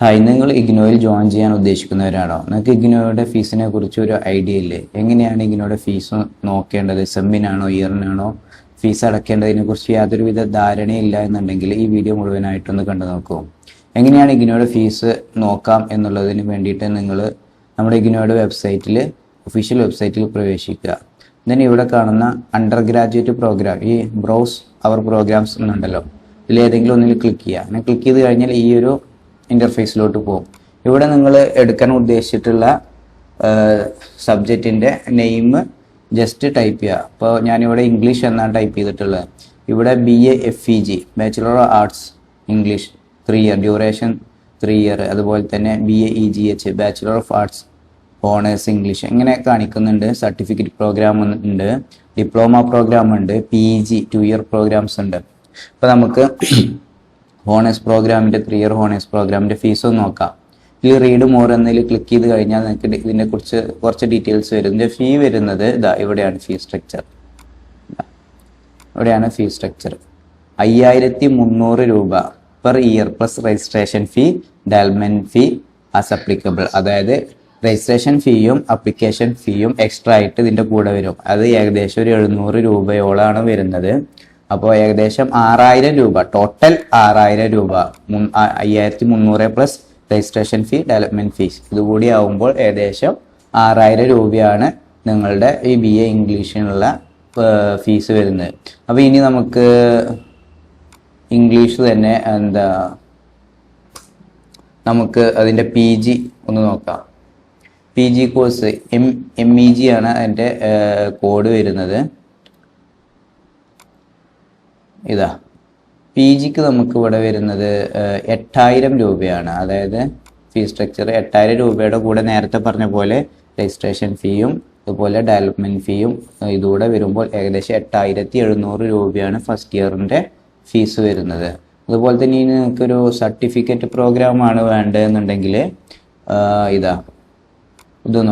Hi, നിങ്ങൾ ഇഗ്നോയിൽ join ചെയ്യാൻ ഉദ്ദേശിക്കുന്നവരാണോ? നിങ്ങൾക്ക് ഇഗ്നോയുടെ ഫീസിനെ കുറിച്ച് ഒരു ഐഡിയ ഇല്ലേ? എങ്ങനെയാണ് ഇഗ്നോയുടെ ഫീസ് നോക്കേണ്ടത്? സെമ്മിനാണോ ഇയറിനാണോ ഫീസ് അടയ്ക്കേണ്ടതിനെ കുറിച്ച് യാതൊരുവിധ ധാരണയില്ല എന്നുണ്ടെങ്കിൽ ഈ വീഡിയോ മുഴുവനായിട്ടൊന്ന് കണ്ടു നോക്കൂ. എങ്ങനെയാണ് ഇഗ്നോയുടെ ഫീസ് നോക്കാം എന്നുള്ളതിന് വേണ്ടിയിട്ട് നിങ്ങൾ നമ്മുടെ ഇഗ്നോയുടെ വെബ്സൈറ്റിൽ ഒഫീഷ്യൽ വെബ്സൈറ്റിൽ പ്രവേശിക്കുക. then ഇവിടെ കാണുന്ന അണ്ടർ ഗ്രാജുവേറ്റ് പ്രോഗ്രാം, ഈ ബ്രൗസ് അവർ പ്രോഗ്രാംസ് എന്നുണ്ടല്ലോ, ഇതിൽ ഏതെങ്കിലും ഒന്നിൽ ക്ലിക്ക് ചെയ്യുക. അങ്ങനെ ക്ലിക്ക് ചെയ്ത് കഴിഞ്ഞാൽ ഈ ഒരു ഇൻ്റർഫേസിലോട്ട് പോകും. ഇവിടെ നിങ്ങൾ എടുക്കാൻ ഉദ്ദേശിച്ചിട്ടുള്ള സബ്ജക്റ്റിൻ്റെ നെയിം ജസ്റ്റ് ടൈപ്പ് ചെയ്യുക. അപ്പോൾ ഞാനിവിടെ ഇംഗ്ലീഷ് എന്നാണ് ടൈപ്പ് ചെയ്തിട്ടുള്ളത്. ഇവിടെ BA FEG bachelor of arts English 3 year, duration 3 year. അതുപോലെ തന്നെ BA EGH bachelor of arts honours English ഇങ്ങനെ കാണിക്കുന്നുണ്ട്. സർട്ടിഫിക്കറ്റ് പ്രോഗ്രാം ഉണ്ട്, ഡിപ്ലോമ പ്രോഗ്രാം ഉണ്ട്, PG 2 ഇയർ പ്രോഗ്രാംസ് ഉണ്ട്. അപ്പോൾ നമുക്ക് ഹോണേഴ്സ് പ്രോഗ്രാമിൻ്റെ 3 ഇയർ ഹോണേഴ്സ് പ്രോഗ്രാമിൻ്റെ ഫീസ് ഒന്ന് നോക്കാം. ഇതിൽ റീഡ് മോർ എന്നതിൽ ക്ലിക്ക് ചെയ്ത് കഴിഞ്ഞാൽ നിങ്ങൾക്ക് ഇതിനെക്കുറിച്ച് കുറച്ച് ഡീറ്റെയിൽസ് വരും. ഇതിൻ്റെ ഫീ വരുന്നത് ഇവിടെയാണ് ഫീ സ്ട്രക്ചർ. ഇവിടെയാണ് ഫീ സ്ട്രക്ചർ. 5300 രൂപ per year plus registration fee, development fee as applicable. അതായത് രജിസ്ട്രേഷൻ ഫീയും അപ്ലിക്കേഷൻ ഫീയും എക്സ്ട്രാ ആയിട്ട് ഇതിൻ്റെ കൂടെ വരും. അത് ഏകദേശം ഒരു 700 രൂപയോളാണ് വരുന്നത്. അപ്പോൾ ഏകദേശം 6000 രൂപ, ടോട്ടൽ 6000 രൂപ, 5300 plus registration fee, development fees ഇതുകൂടി ആവുമ്പോൾ ഏകദേശം 6000 രൂപയാണ് നിങ്ങളുടെ ഈ BA ഇംഗ്ലീഷിനുള്ള ഫീസ് വരുന്നത്. അപ്പോൾ ഇനി നമുക്ക് ഇംഗ്ലീഷ് തന്നെ നമുക്ക് അതിൻ്റെ PG ഒന്ന് നോക്കാം. PG കോഴ്സ് MEG ആണ് അതിൻ്റെ കോഡ് വരുന്നത്. ഇതാ PGക്ക് നമുക്ക് ഇവിടെ വരുന്നത് 8000 രൂപയാണ്. അതായത് ഫീ സ്ട്രക്ചർ 8000 രൂപയുടെ കൂടെ നേരത്തെ പറഞ്ഞ പോലെ രജിസ്ട്രേഷൻ ഫീയും അതുപോലെ ഡെവലപ്മെൻറ്റ് ഫീയും ഇതുകൂടെ വരുമ്പോൾ ഏകദേശം 8700 രൂപയാണ് ഫസ്റ്റ് ഇയറിൻ്റെ ഫീസ് വരുന്നത്. അതുപോലെ തന്നെ ഇനി നിങ്ങൾക്കൊരു സർട്ടിഫിക്കറ്റ് പ്രോഗ്രാമാണ് വേണ്ടതെന്നുണ്ടെങ്കിൽ ഇത്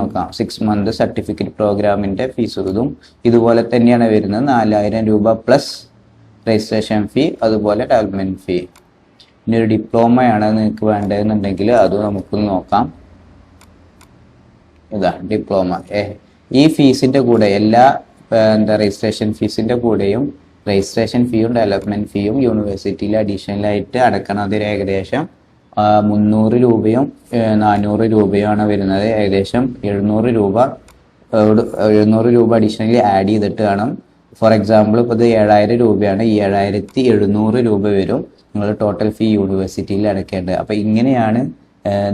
നോക്കാം. 6 മന്ത് സർട്ടിഫിക്കറ്റ് പ്രോഗ്രാമിൻ്റെ ഫീസ് ഇതുപോലെ തന്നെയാണ് വരുന്നത്. 4000 രൂപ പ്ലസ് രജിസ്ട്രേഷൻ ഫീ അതുപോലെ ഡെവലപ്മെൻറ്റ് ഫീ. ഇനി ഒരു ഡിപ്ലോമയാണ് നിങ്ങൾക്ക് വേണ്ടതെന്നുണ്ടെങ്കിൽ അത് നമുക്കൊന്ന് നോക്കാം. ഡിപ്ലോമ. ഈ ഫീസിൻ്റെ കൂടെ എല്ലാ രജിസ്ട്രേഷൻ ഫീസിൻ്റെ കൂടെയും രജിസ്ട്രേഷൻ ഫീയും ഡെവലപ്മെൻറ്റ് ഫീയും യൂണിവേഴ്സിറ്റിയിൽ അഡീഷണലായിട്ട് അടക്കണം. അതിൽ ഏകദേശം 300 രൂപയും 400 രൂപയുമാണ് വരുന്നത്. ഏകദേശം 700 രൂപ അഡീഷണലി ആഡ് ചെയ്തിട്ട് വേണം. ഫോർ എക്സാമ്പിൾ ഇപ്പോൾ ഇത് 7000 രൂപയാണ്, ഈ 7700 രൂപ വരും നിങ്ങൾ ടോട്ടൽ ഫീ യൂണിവേഴ്സിറ്റിയിൽ അടയ്ക്കേണ്ടത്. അപ്പോൾ ഇങ്ങനെയാണ്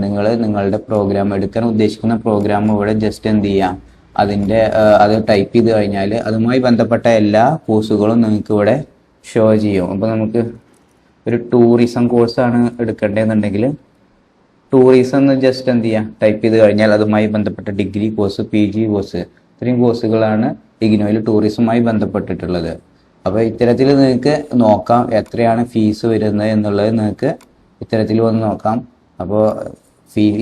നിങ്ങൾ നിങ്ങളുടെ പ്രോഗ്രാം എടുക്കാൻ ഉദ്ദേശിക്കുന്ന പ്രോഗ്രാം ഇവിടെ ജസ്റ്റ് എന്ത് ചെയ്യാം, അത് ടൈപ്പ് ചെയ്ത് കഴിഞ്ഞാൽ അതുമായി ബന്ധപ്പെട്ട എല്ലാ കോഴ്സുകളും നിങ്ങൾക്ക് ഇവിടെ ഷോ ചെയ്യും. അപ്പോൾ നമുക്ക് ഒരു ടൂറിസം കോഴ്സാണ് എടുക്കേണ്ടതെന്നുണ്ടെങ്കിൽ ടൂറിസം എന്ന് ജസ്റ്റ് എന്ത് ചെയ്യാം, ടൈപ്പ് ചെയ്ത് കഴിഞ്ഞാൽ അതുമായി ബന്ധപ്പെട്ട ഡിഗ്രി കോഴ്സ്, PG കോഴ്സ്, ഇത്രയും കോഴ്സുകളാണ് ഇഗ്നോയിൽ ടൂറിസവുമായി ബന്ധപ്പെട്ടിട്ടുള്ളത്. അപ്പോൾ ഇത്തരത്തിൽ നിങ്ങൾക്ക് നോക്കാം എത്രയാണ് ഫീസ് വരുന്നത് എന്നുള്ളത് നിങ്ങൾക്ക് ഇത്തരത്തിൽ വന്ന് നോക്കാം. അപ്പോൾ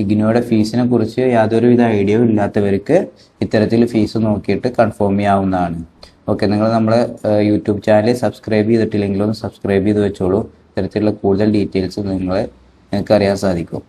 ഇഗ്നോയുടെ ഫീസിനെ കുറിച്ച് യാതൊരുവിധ ഐഡിയയും ഇല്ലാത്തവർക്ക് ഇത്തരത്തിൽ ഫീസ് നോക്കിയിട്ട് കൺഫേം ചെയ്യാവുന്നതാണ്. ഓക്കെ, നിങ്ങൾ നമ്മുടെ യൂട്യൂബ് ചാനൽ സബ്സ്ക്രൈബ് ചെയ്തിട്ടില്ലെങ്കിലും ഒന്ന് സബ്സ്ക്രൈബ് ചെയ്ത് വെച്ചോളൂ. ഇത്തരത്തിലുള്ള കൂടുതൽ ഡീറ്റെയിൽസ് നിങ്ങൾക്ക് അറിയാൻ സാധിക്കും.